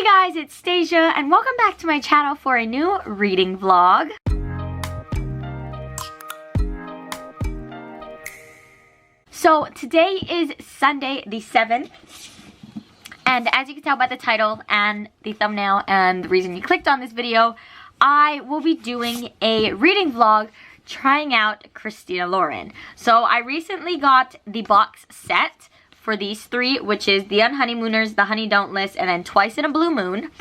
Hey guys, it's Stasia and welcome back to my channel for a new reading vlog. So today is Sunday the 7th, and as you can tell by the title and the thumbnail and the reason you clicked on this video, I will be doing a reading vlog trying out Christina Lauren. So I recently got the box set for these three, which is The Unhoneymooners, The Honey Don't List, and then Twice in a Blue Moon.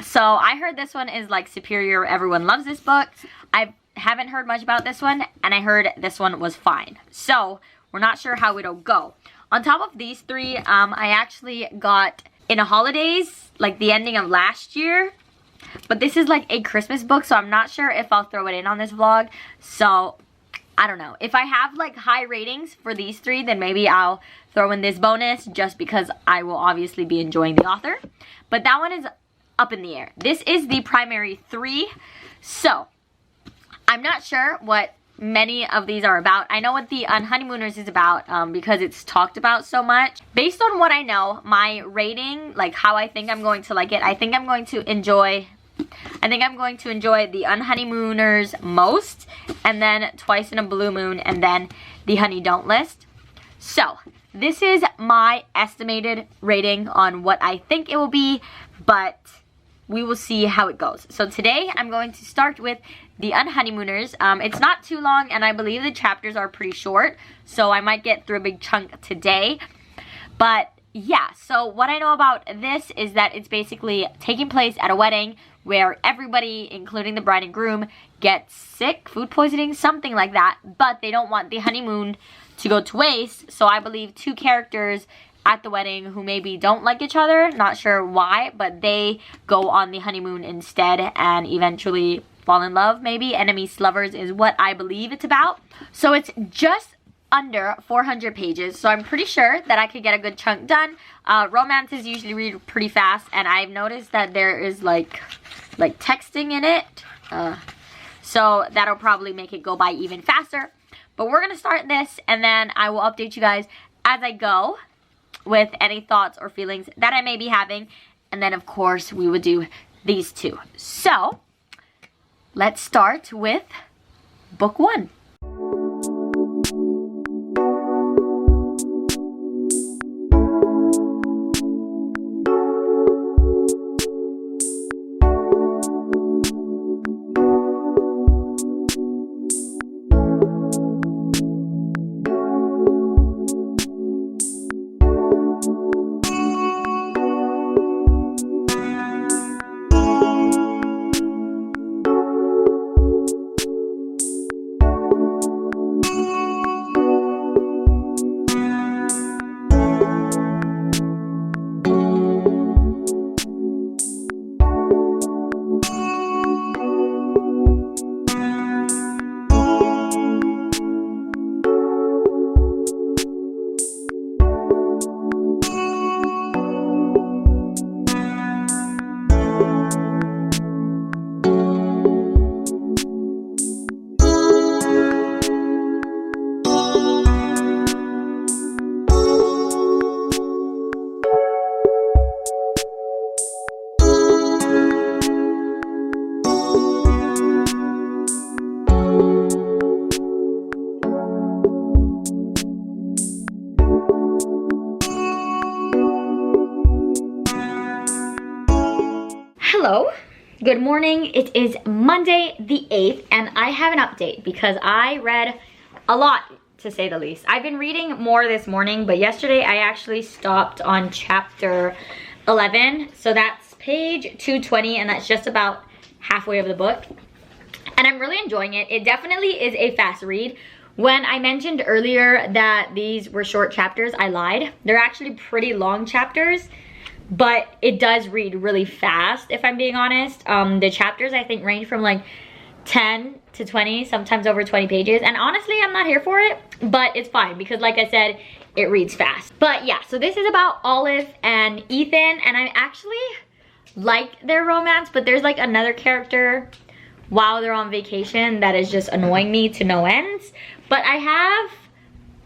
So I heard this one is like superior, everyone loves this book. I haven't heard much about this one, and I heard this one was fine. So we're not sure how it'll go. On top of these three, I actually got In a Holidays, like the ending of last year. But this is like a Christmas book, so I'm not sure if I'll throw it in on this vlog. So I don't know. If I have like high ratings for these three, then maybe I'll throw in this bonus just because I will obviously be enjoying the author. But that one is up in the air. This is the primary three. So I'm not sure what many of these are about. I know what The Unhoneymooners is about because it's talked about so much. Based on what I know, my rating, like how I think I'm going to like it, I think I'm going to enjoy The Unhoneymooners most, and then Twice in a Blue Moon, and then The Honey Don't List. So this is my estimated rating on what I think it will be, but we will see how it goes. So today I'm going to start with The Unhoneymooners. It's not too long, and I believe the chapters are pretty short, so I might get through a big chunk today. But yeah, so what I know about this is that it's basically taking place at a wedding where everybody, including the bride and groom, gets sick, food poisoning, something like that, but they don't want the honeymoon to go to waste. So I believe two characters at the wedding who maybe don't like each other, not sure why, but they go on the honeymoon instead and eventually fall in love, maybe. Enemies to lovers is what I believe it's about. So it's just under 400 pages, so I'm pretty sure that I could get a good chunk done. Romances usually read pretty fast, and I've noticed that there is like texting in it, so that'll probably make it go by even faster. But we're gonna start this, and then I will update you guys as I go with any thoughts or feelings that I may be having, and then of course we would do these two. So let's start with book one. Hello, good morning. It is Monday the 8th, and I have an update because I read a lot, to say the least. I've been reading more this morning, but yesterday I actually stopped on chapter 11, so that's page 220, and that's just about halfway of the book, and I'm really enjoying it. It definitely is a fast read. When I mentioned earlier that these were short chapters, I lied. They're actually pretty long chapters, but it does read really fast, if I'm being honest. The chapters, I think, range from like 10 to 20, sometimes over 20 pages. And honestly, I'm not here for it, but it's fine because, like I said, it reads fast. But yeah, so this is about Olive and Ethan, and I actually like their romance, but there's like another character while they're on vacation that is just annoying me to no ends. But I have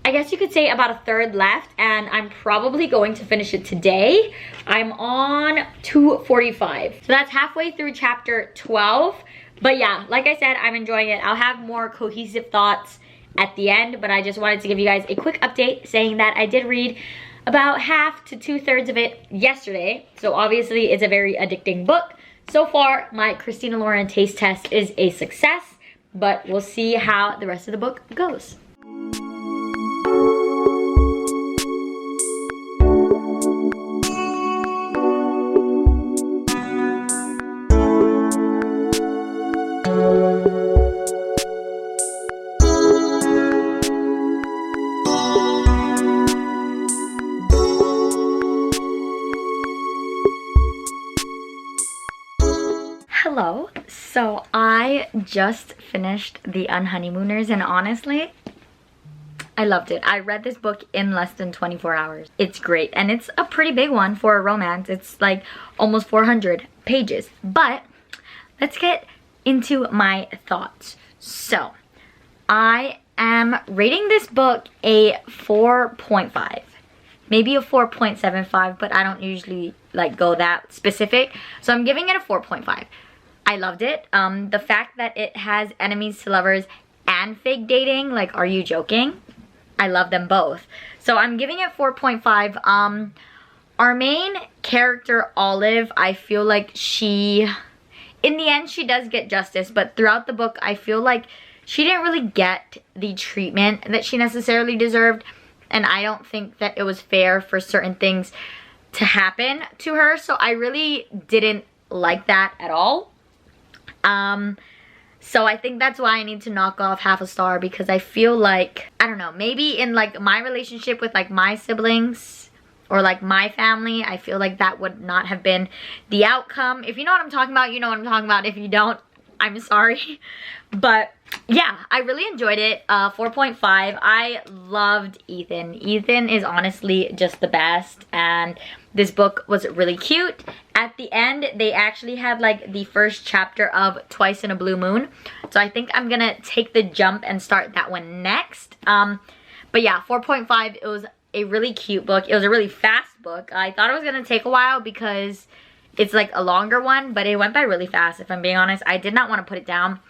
I guess you could say about a third left, and I'm probably going to finish it today. I'm on 245. So that's halfway through chapter 12. But yeah, like I said, I'm enjoying it. I'll have more cohesive thoughts at the end, but I just wanted to give you guys a quick update saying that I did read about half to 2/3 of it yesterday. So obviously it's a very addicting book. So far, my Christina Lauren taste test is a success, but we'll see how the rest of the book goes. Hello, so I just finished The Unhoneymooners, and honestly, I loved it. I read this book in less than 24 hours. It's great, and it's a pretty big one for a romance. It's like almost 400 pages, but let's get into my thoughts. So, I am rating this book a 4.5. Maybe a 4.75, but I don't usually like go that specific. So I'm giving it a 4.5. I loved it. The fact that it has enemies to lovers and fake dating, like, are you joking? I love them both. So I'm giving it 4.5. Our main character, Olive, I feel like she, in the end, she does get justice, but throughout the book, I feel like she didn't really get the treatment that she necessarily deserved, and I don't think that it was fair for certain things to happen to her, so I really didn't like that at all. So I think that's why I need to knock off half a star, because I feel like, I don't know, maybe in like my relationship with like my siblings or like my family, I feel like that would not have been the outcome. If you know what I'm talking about, you know what I'm talking about. If you don't, I'm sorry. But yeah, I really enjoyed it. 4.5. I loved Ethan. Ethan is honestly just the best, and this book was really cute. At the end, they actually had like the first chapter of Twice in a Blue Moon, so I think I'm gonna take the jump and start that one next. But yeah, 4.5. It was a really cute book. It was a really fast book. I thought it was gonna take a while because it's like a longer one, but it went by really fast, if I'm being honest. I did not want to put it down.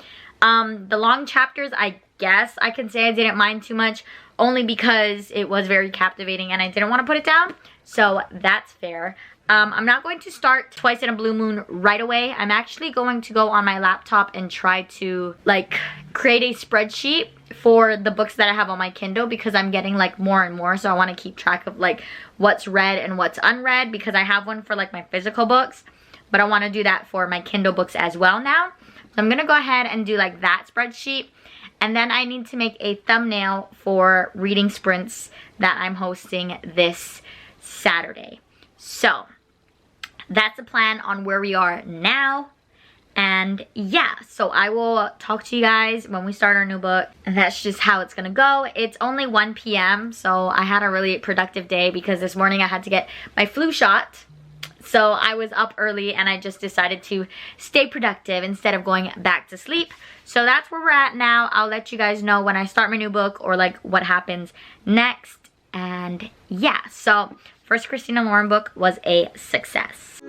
The long chapters, I guess I can say I didn't mind too much, only because it was very captivating and I didn't want to put it down, so that's fair. I'm not going to start Twice in a Blue Moon right away. I'm actually going to go on my laptop and try to like create a spreadsheet for the books that I have on my Kindle, because I'm getting like more and more, so I want to keep track of like what's read and what's unread, because I have one for like my physical books, but I want to do that for my Kindle books as well now. So I'm gonna go ahead and do like that spreadsheet, and then I need to make a thumbnail for reading sprints that I'm hosting this Saturday. So that's the plan on where we are now. And yeah, so I will talk to you guys when we start our new book. And that's just how it's gonna go. It's only 1 p.m. so I had a really productive day, because this morning I had to get my flu shot. So I was up early and I just decided to stay productive instead of going back to sleep. So that's where we're at now. I'll let you guys know when I start my new book, or like what happens next. And yeah, so first Christina Lauren book was a success.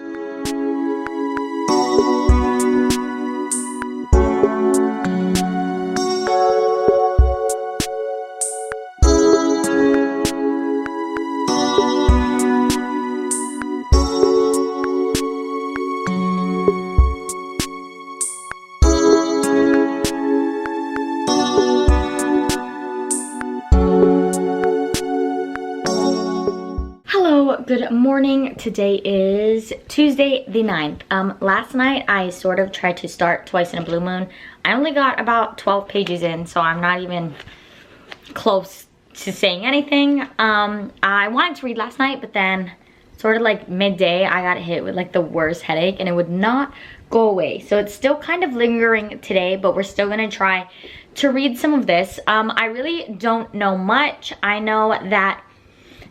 Good morning. Today is Tuesday the 9th. Last night I sort of tried to start Twice in a Blue Moon. I only got about 12 pages in, so I'm not even close to saying anything. I wanted to read last night, but then sort of like midday I got hit with like the worst headache and it would not go away. So it's still kind of lingering today, but we're still gonna try to read some of this. I really don't know much. I know that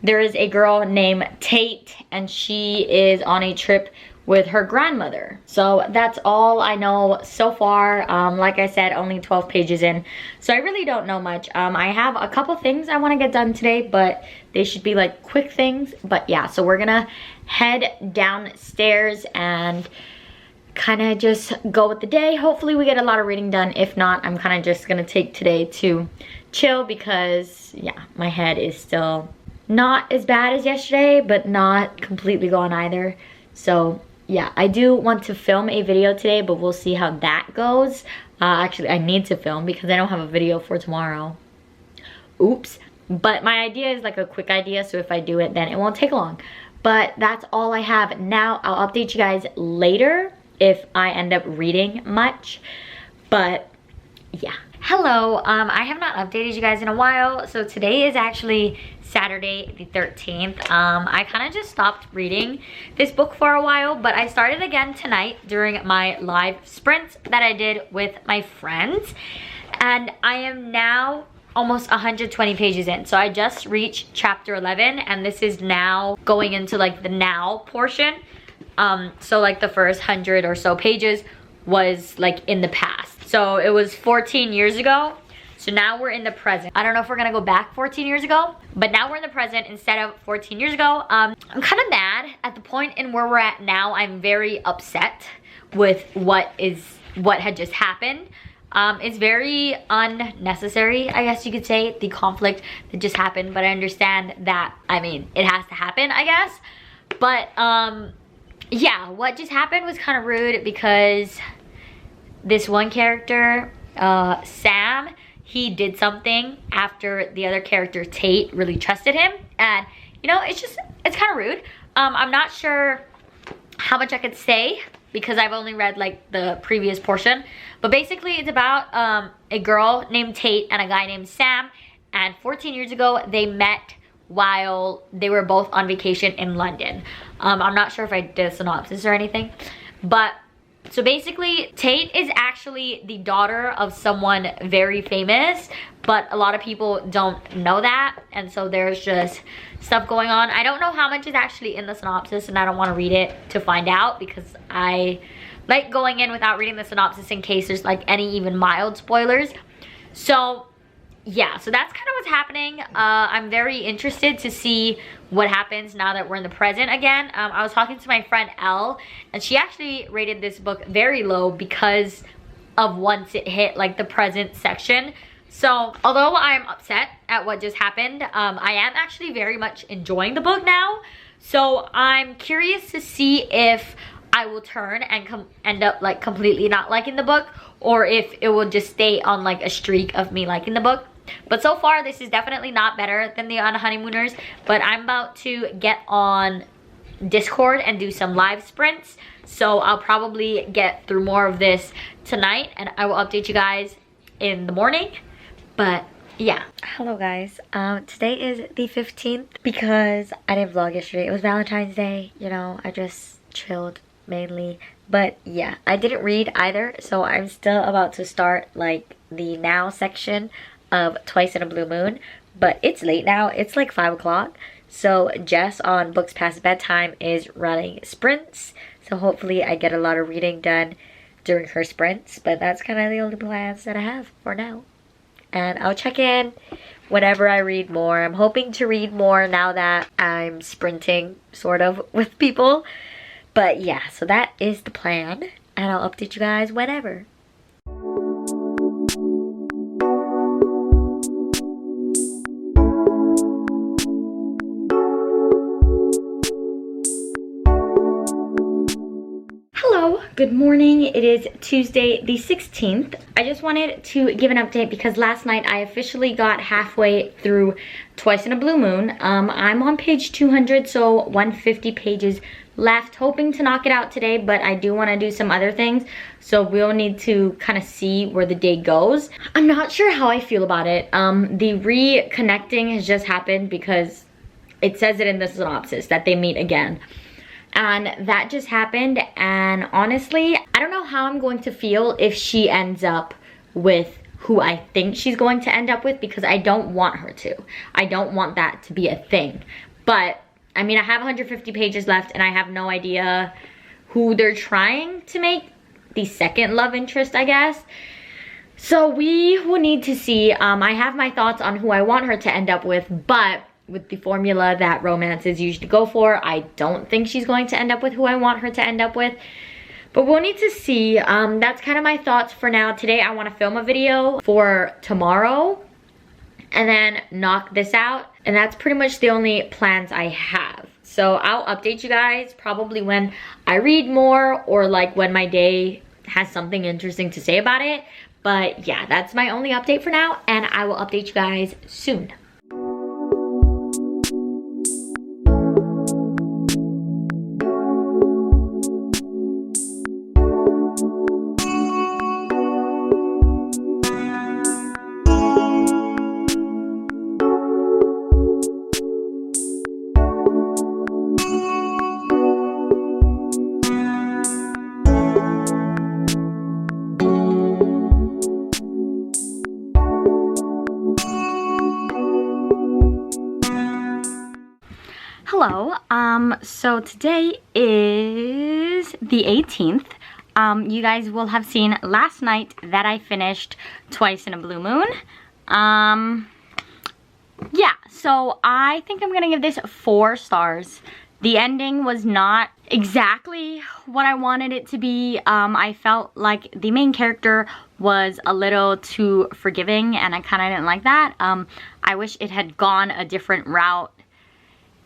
there is a girl named Tate, and she is on a trip with her grandmother. So that's all I know so far. Like I said, only 12 pages in, so I really don't know much. I have a couple things I want to get done today, but they should be like quick things. But yeah, so we're gonna head downstairs and kind of just go with the day. Hopefully we get a lot of reading done. If not, I'm kind of just gonna take today to chill, because yeah, my head is still not as bad as yesterday, but not completely gone either. So yeah, I do want to film a video today, but we'll see how that goes. Actually, I need to film because I don't have a video for tomorrow. Oops. But my idea is like a quick idea, so if I do it, then it won't take long. But that's all I have now. I'll update you guys later if I end up reading much. But yeah. Hello, I have not updated you guys in a while. So today is actually Saturday the 13th. I kind of just stopped reading this book for a while, but I started again tonight during my live sprints that I did with my friends. And I am now almost 120 pages in. So I just reached chapter 11, and this is now going into like the now portion. So like the first 100 or so pages was like in the past. So it was 14 years ago. So now we're in the present. I don't know if we're gonna go back 14 years ago, but now we're in the present instead of 14 years ago. I'm kind of mad at the point in where we're at now. I'm very upset with what had just happened. It's very unnecessary, I guess you could say, the conflict that just happened, but I understand that, I mean, it has to happen, I guess. But yeah, what just happened was kind of rude, because this one character, Sam, he did something after the other character, Tate, really trusted him. And, you know, it's kind of rude. I'm not sure how much I could say, because I've only read like the previous portion. But basically it's about a girl named Tate and a guy named Sam. And 14 years ago, they met while they were both on vacation in London. I'm not sure if I did a synopsis or anything. But so basically, Tate is actually the daughter of someone very famous, but a lot of people don't know that, and so there's just stuff going on. I don't know how much is actually in the synopsis, and I don't want to read it to find out, because I like going in without reading the synopsis in case there's like any even mild spoilers. So yeah, so that's kind of what's happening. I'm very interested to see what happens now that we're in the present again. I was talking to my friend Elle, and she actually rated this book very low because of once it hit like the present section. So although I'm upset at what just happened, I am actually very much enjoying the book now. So I'm curious to see if I will turn and end up like completely not liking the book, or if it will just stay on like a streak of me liking the book. But so far, this is definitely not better than the On Honeymooners. But I'm about to get on Discord and do some live sprints. So I'll probably get through more of this tonight, and I will update you guys in the morning. But yeah. Hello guys. Today is the 15th because I didn't vlog yesterday. It was Valentine's Day. You know, I just chilled mainly. But yeah, I didn't read either. So I'm still about to start like the now section of Twice in a Blue Moon, but it's late now. It's like 5 o'clock. So Jess on Books Past Bedtime is running sprints. So hopefully I get a lot of reading done during her sprints, but that's kind of the only plans that I have for now. And I'll check in whenever I read more. I'm hoping to read more now that I'm sprinting sort of with people. But yeah, so that is the plan, and I'll update you guys whenever. Good morning. It is Tuesday the 16th. I just wanted to give an update because last night I officially got halfway through Twice in a Blue Moon. I'm on page 200, so 150 pages left. Hoping to knock it out today, but I do want to do some other things, so we'll need to kind of see where the day goes. I'm not sure how I feel about it. The reconnecting has just happened because it says it in the synopsis that they meet again. And that just happened, and honestly, I don't know how I'm going to feel if she ends up with who I think she's going to end up with, because I don't want her to. I don't want that to be a thing. But, I mean, I have 150 pages left, and I have no idea who they're trying to make the second love interest, I guess. So we will need to see. I have my thoughts on who I want her to end up with, but with the formula that romances usually go for, I don't think she's going to end up with who I want her to end up with. But we'll need to see. That's kind of my thoughts for now. Today I want to film a video for tomorrow and then knock this out. And that's pretty much the only plans I have. So I'll update you guys probably when I read more or like when my day has something interesting to say about it. But yeah, that's my only update for now, and I will update you guys soon. Hello, so today is the 18th. You guys will have seen last night that I finished Twice in a Blue Moon. Yeah, so I think I'm gonna give this 4 stars. The ending was not exactly what I wanted it to be. I felt like the main character was a little too forgiving, and I kind of didn't like that. I wish it had gone a different route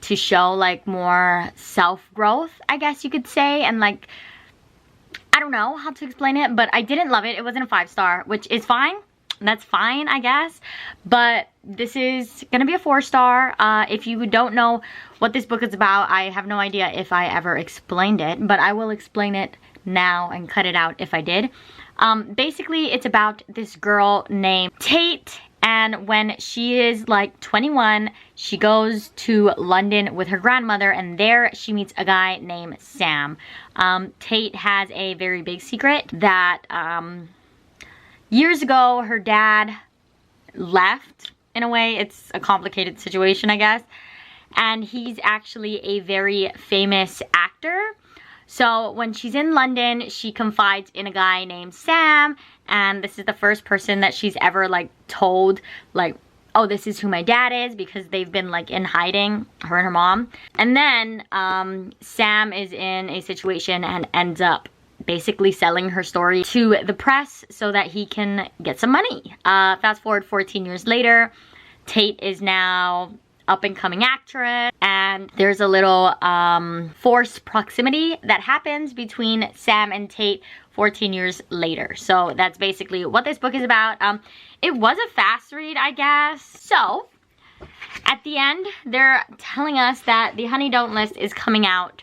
to show like more self-growth, I guess you could say, and like, I don't know how to explain it, but I didn't love it. It wasn't a 5-star, which is fine. That's fine, I guess, but this is gonna be a 4-star. If you don't know what this book is about, I have no idea if I ever explained it, but I will explain it now and cut it out if I did. Basically, it's about this girl named Tate, and when she is like 21, she goes to London with her grandmother, and there she meets a guy named Sam. Tate has a very big secret that years ago her dad left. In a way, it's a complicated situation, I guess. And he's actually a very famous actor. So when she's in London, she confides in a guy named Sam, and this is the first person that she's ever like told like, oh, this is who my dad is, because they've been like in hiding, her and her mom. And then Sam is in a situation and ends up basically selling her story to the press so that he can get some money. Fast forward 14 years later, Tate is now up-and-coming actress, and there's a little forced proximity that happens between Sam and Tate 14 years later. So that's basically what this book is about. It was a fast read, I guess. So at the end, they're telling us that the Honey Don't list is coming out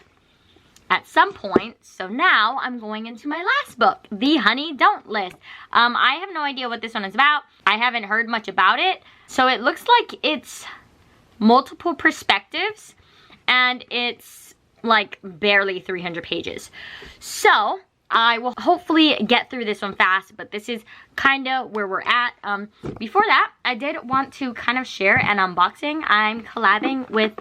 at some point. So now I'm going into my last book, the Honey Don't list. I have no idea what this one is about. I haven't heard much about it. So it looks like it's multiple perspectives, and it's like barely 300 pages. So I will hopefully get through this one fast, but this is kind of where we're at. Before that, I did want to kind of share an unboxing. I'm collabing with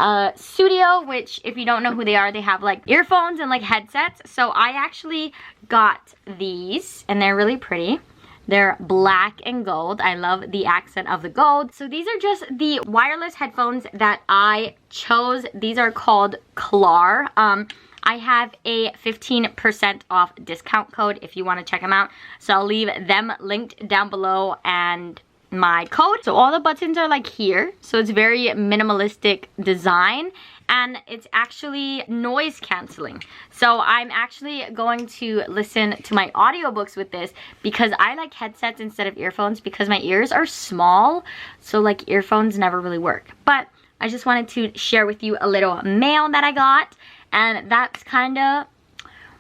Sudio, which if you don't know who they are, they have like earphones and like headsets. So I actually got these, and they're really pretty. They're black and gold. I love the accent of the gold. So these are just the wireless headphones that I chose. These are called CHRISTINA. I have a 15% off discount code if you want to check them out. So I'll leave them linked down below and my code. So all the buttons are like here. So it's very minimalistic design, and it's actually noise canceling. So I'm actually going to listen to my audiobooks with this, because I like headsets instead of earphones because my ears are small. So like earphones never really work. But I just wanted to share with you a little mail that I got, and that's kind of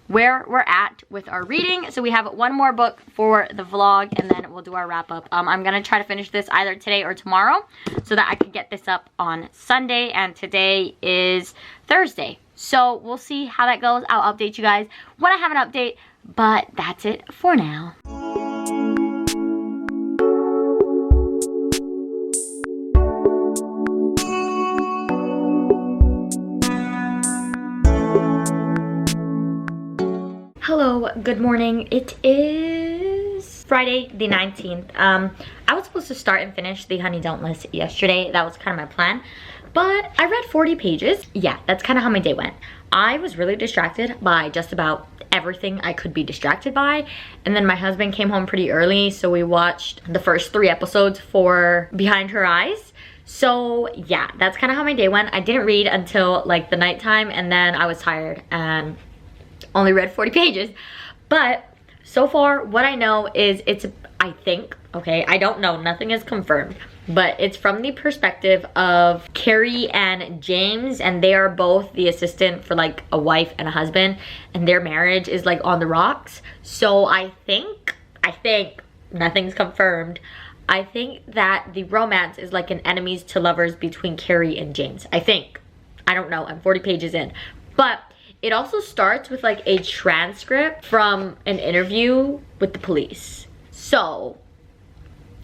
where we're at with our reading. So we have one more book for the vlog, and then we'll do our wrap up. I'm gonna try to finish this either today or tomorrow so that I could get this up on Sunday, and today is Thursday. So we'll see how that goes. I'll update you guys when I have an update, but that's it for now. Hello, good morning. It is Friday the 19th. I was supposed to start and finish the Honey Don't List yesterday. That was kind of my plan. But I read 40 pages. Yeah, that's kind of how my day went. I was really distracted by just about everything I could be distracted by. And then my husband came home pretty early, so we watched the first 3 episodes for Behind Her Eyes. So yeah, that's kind of how my day went. I didn't read until like the nighttime, and then I was tired and only read 40 pages. But so far what I know is I think, okay, I don't know, nothing is confirmed, but it's from the perspective of Carrie and James, and they are both the assistant for like a wife and a husband, and their marriage is like on the rocks. So I think nothing's confirmed. I think that the romance is like an enemies to lovers between Carrie and James. I think. I don't know. I'm 40 pages in. But it also starts with like a transcript from an interview with the police. So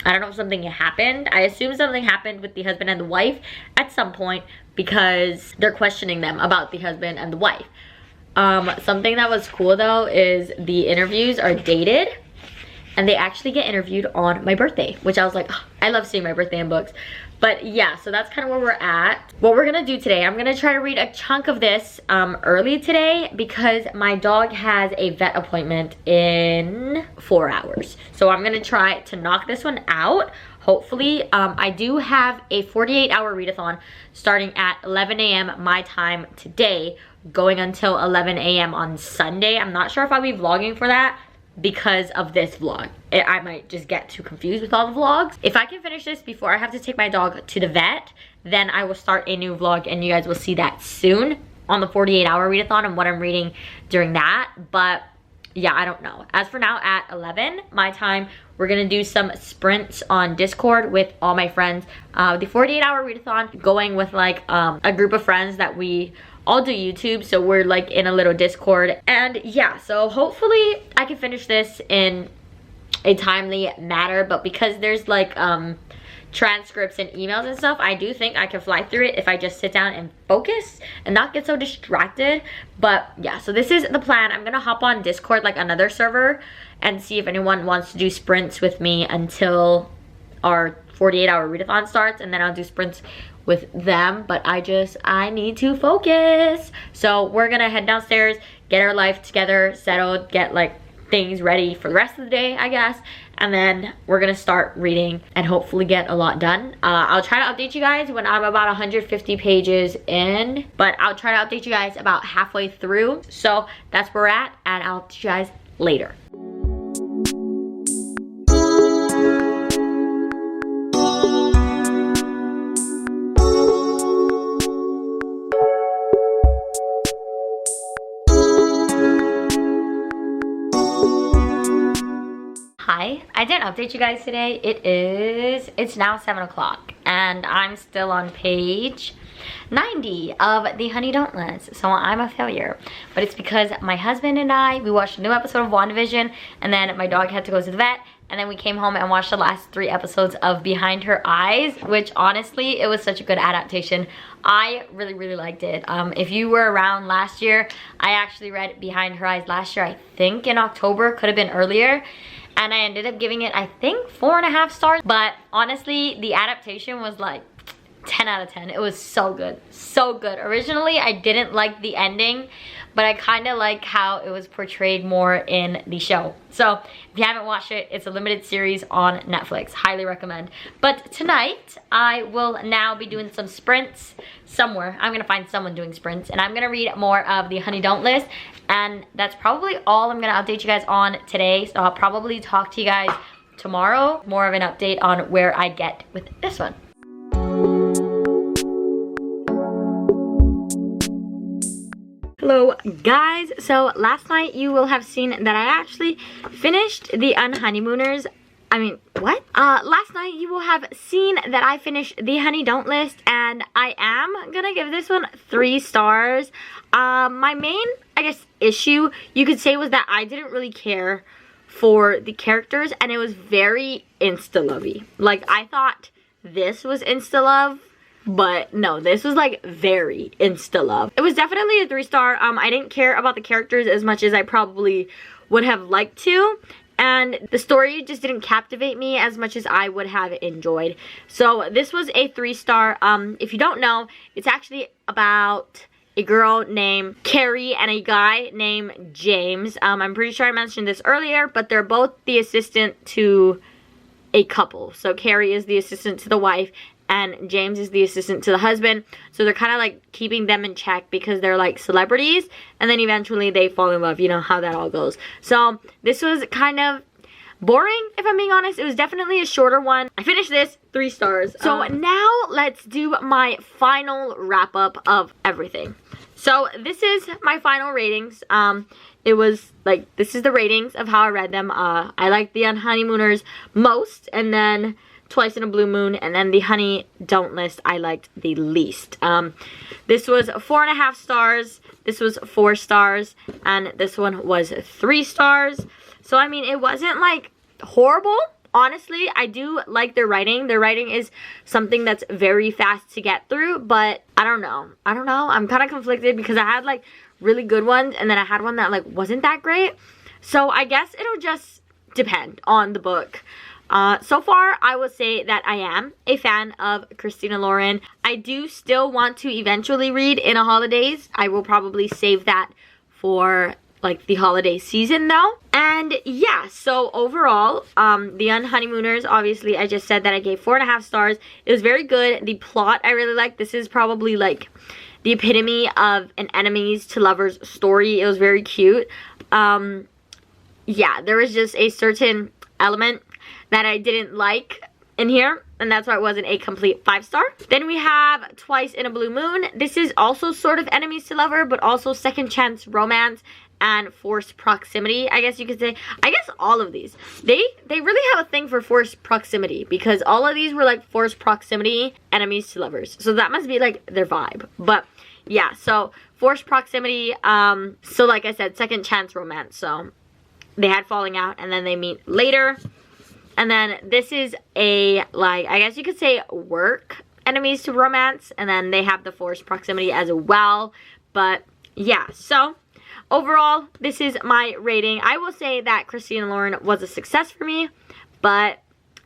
I don't know if something happened. I assume something happened with the husband and the wife at some point because they're questioning them about the husband and the wife. Something that was cool though is the interviews are dated. And they actually get interviewed on my birthday, which I was like, oh, I love seeing my birthday in books. But yeah, so that's kind of where we're at. What we're gonna do today, I'm gonna try to read a chunk of this early today because my dog has a vet appointment in 4 hours. So I'm gonna try to knock this one out. Hopefully, I do have a 48-hour readathon starting at 11 a.m. my time today, going until 11 a.m. on Sunday. I'm not sure if I'll be vlogging for that because of this vlog. I might just get too confused with all the vlogs. If I can finish this before I have to take my dog to the vet, then I will start a new vlog and you guys will see that soon on the 48-hour readathon and what I'm reading during that. But yeah, I don't know. As for now, at 11 my time, we're gonna do some sprints on Discord with all my friends. The 48-hour readathon going with like a group of friends that we all do YouTube, so we're like in a little Discord. And yeah, so hopefully I can finish this in a timely manner, but because there's like transcripts and emails and stuff, I do think I can fly through it if I just sit down and focus and not get so distracted. But yeah, so this is the plan. I'm gonna hop on Discord, like another server, and see if anyone wants to do sprints with me until our 48-hour readathon starts, and then I'll do sprints with them. But I need to focus. So we're gonna head downstairs, get our life together, settled, get like things ready for the rest of the day, I guess, and then we're gonna start reading and hopefully get a lot done. I'll try to update you guys when I'm about 150 pages in, but I'll try to update you guys about halfway through. So that's where we're at, and I'll see you guys later. Hi, I didn't update you guys today. It's now 7 o'clock and I'm still on page 90 of the Honey Don't List. So I'm a failure, but it's because my husband and we watched a new episode of WandaVision, and then my dog had to go to the vet, and then we came home and watched the last 3 episodes of Behind Her Eyes, which honestly, it was such a good adaptation. I really liked it. If you were around last year, I actually read Behind Her Eyes last year, I think in October, could have been earlier. And I ended up giving it, I think, 4.5 stars. But honestly, the adaptation was like 10 out of 10. It was so good. So good. Originally, I didn't like the ending, but I kind of like how it was portrayed more in the show. So if you haven't watched it, it's a limited series on Netflix. Highly recommend. But tonight, I will now be doing some sprints somewhere. I'm going to find someone doing sprints, and I'm going to read more of the Honey Don't List. And that's probably all I'm going to update you guys on today. So I'll probably talk to you guys tomorrow. More of an update on where I get with this one. Hello guys, so last night you will have seen that I actually finished the Unhoneymooners. I mean, what? Last night you will have seen that I finished the Honey Don't List, and I am gonna give this one 3 stars. My main, I guess, issue you could say was that I didn't really care for the characters, and it was very insta-lovey. Like, I thought this was insta-love, but no, this was like very insta love. It was definitely a 3-star. I didn't care about the characters as much as I probably would have liked to, and the story just didn't captivate me as much as I would have enjoyed. So this was a 3-star. If you don't know, it's actually about a girl named Carrie and a guy named James. I'm pretty sure I mentioned this earlier, but they're both the assistant to a couple. So Carrie is the assistant to the wife, and James is the assistant to the husband. So they're kind of like keeping them in check because they're like celebrities, and then eventually they fall in love. You know how that all goes. So this was kind of boring, if I'm being honest. It was definitely a shorter one. I finished this 3 stars. So now let's do my final wrap up of everything. So this is my final ratings. It was like, this is the ratings of how I read them. I liked the Honeymooners most, and then Twice in a Blue Moon, and then the Honey Don't List I liked the least. This was 4.5 stars, this was 4 stars, and this one was 3 stars. So I mean, it wasn't like horrible. Honestly, I do like their writing. Their writing is something that's very fast to get through, but I don't know. I'm kind of conflicted because I had like really good ones, and then I had one that like wasn't that great. So I guess it'll just depend on the book. So far, I would say that I am a fan of Christina Lauren. I do still want to eventually read In a Holidays. I will probably save that for like the holiday season though. And yeah, so overall, the Honeymooners, obviously I just said that I gave 4.5 stars. It was very good. The plot I really liked. This is probably like the epitome of an enemies to lovers story. It was very cute. Yeah, there was just a certain element that I didn't like in here, and that's why it wasn't a complete 5-star. Then we have Twice in a Blue Moon. This is also sort of enemies to lover, but also second chance romance and forced proximity, I guess you could say. I guess all of these, they really have a thing for forced proximity, because all of these were like forced proximity enemies to lovers, so that must be like their vibe. But yeah, so forced proximity, so like I said, second chance romance. So they had falling out and then they meet later. And then this is a, like, I guess you could say work enemies to romance, and then they have the forced proximity as well. But yeah, so overall, this is my rating. I will say that Christina Lauren was a success for me, but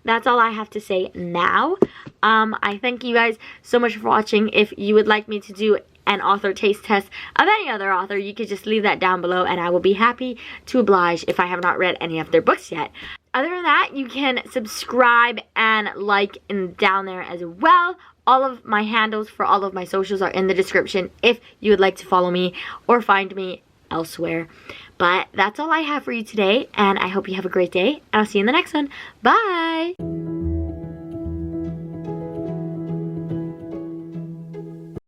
that's all I have to say now. I thank you guys so much for watching. If you would like me to do an author taste test of any other author, you could just leave that down below, and I will be happy to oblige if I have not read any of their books yet. Other than that, you can subscribe and like down there as well. All of my handles for all of my socials are in the description if you would like to follow me or find me elsewhere. But that's all I have for you today, and I hope you have a great day, and I'll see you in the next one. Bye!